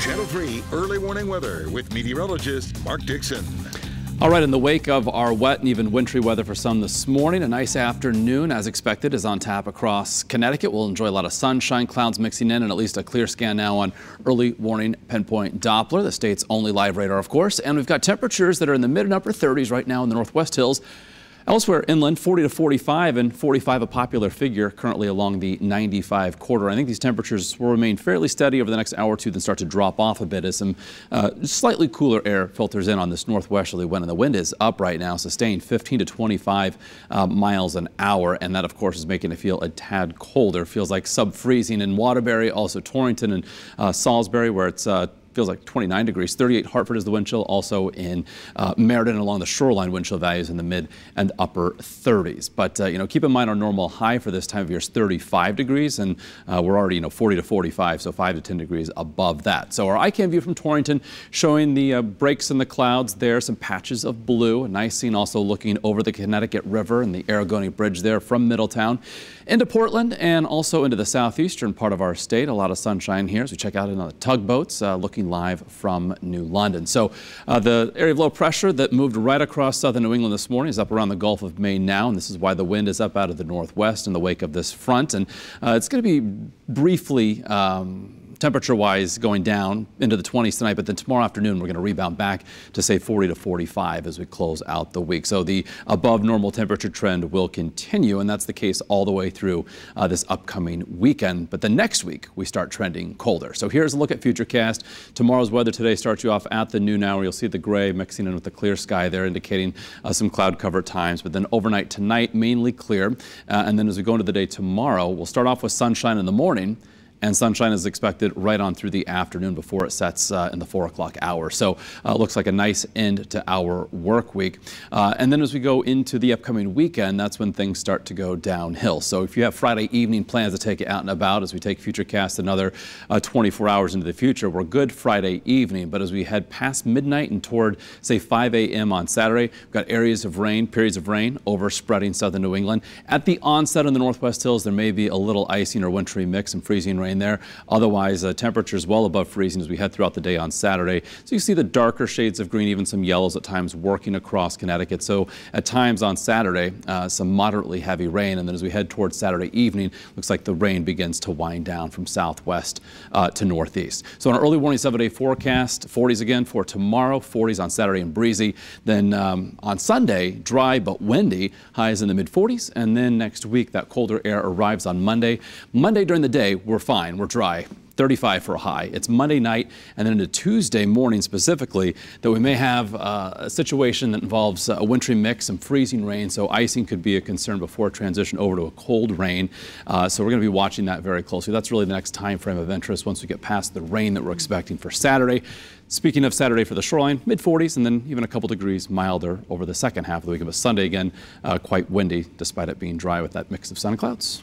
Channel 3 early warning weather with meteorologist Mark Dixon. All right, in the wake of our wet and even wintry weather for some this morning, a nice afternoon, as expected, is on tap across Connecticut. We'll enjoy a lot of sunshine, clouds mixing in, and at least a clear scan now on early warning pinpoint Doppler, the state's only live radar, of course. And we've got temperatures that are in the mid and upper 30s right now in the Northwest Hills. Elsewhere inland, 40 to 45, and 45 a popular figure currently along the 95 corridor. I think these temperatures will remain fairly steady over the next hour or two, then start to drop off a bit as some slightly cooler air filters in on this northwesterly wind. And the wind is up right now, sustained 15 to 25 miles an hour. And that, of course, is making it feel a tad colder. Feels like sub-freezing in Waterbury, also Torrington and Salisbury, where it's feels like 29 degrees. 38 Hartford is the wind chill. Also in Meriden along the shoreline, wind chill values in the mid and upper 30s. But keep in mind our normal high for this time of year is 35 degrees, and we're already 40 to 45, so 5 to 10 degrees above that. So our ICAM view from Torrington showing the breaks in the clouds there, some patches of blue. A nice scene also looking over the Connecticut River and the Aragoni Bridge there from Middletown into Portland and also into the southeastern part of our state. A lot of sunshine here as we check out in the tugboats looking live from New London. So the area of low pressure that moved right across southern New England this morning is up around the Gulf of Maine now, and this is why the wind is up out of the northwest in the wake of this front. And it's going to be briefly temperature-wise going down into the 20s tonight, but then tomorrow afternoon we're going to rebound back to say 40 to 45 as we close out the week. So the above normal temperature trend will continue, and that's the case all the way through this upcoming weekend. But the next week we start trending colder. So here's a look at Futurecast. Tomorrow's weather today starts you off at the noon hour. You'll see the gray mixing in with the clear sky there, indicating some cloud cover times. But then overnight tonight, mainly clear. And then as we go into the day tomorrow, we'll start off with sunshine in the morning. And sunshine is expected right on through the afternoon before it sets in the 4 o'clock hour. So looks like a nice end to our work week. And then as we go into the upcoming weekend, that's when things start to go downhill. So if you have Friday evening plans to take it out and about as we take Futurecast another 24 hours into the future, we're good Friday evening. But as we head past midnight and toward, say, 5 a.m. on Saturday, we've got areas of rain, periods of rain over spreading southern New England. At the onset in the Northwest Hills, there may be a little icing or wintry mix and freezing rain there. Otherwise, temperatures well above freezing as we head throughout the day on Saturday. So you see the darker shades of green, even some yellows at times working across Connecticut. So at times on Saturday, some moderately heavy rain. And then as we head towards Saturday evening, looks like the rain begins to wind down from southwest to northeast. So an early warning 7-day forecast, 40s again for tomorrow, 40s on Saturday and breezy. Then on Sunday, dry but windy, highs in the mid 40s. And then next week, that colder air arrives on Monday. Monday during the day, we're fine. We're dry. 35 for a high. It's Monday night and then into Tuesday morning specifically that we may have a situation that involves a wintry mix and freezing rain. So icing could be a concern before transition over to a cold rain. So we're going to be watching that very closely. That's really the next time frame of interest once we get past the rain that we're expecting for Saturday. Speaking of Saturday for the shoreline, mid 40s and then even a couple degrees milder over the second half of the week. But Sunday again, quite windy despite it being dry with that mix of sun and clouds.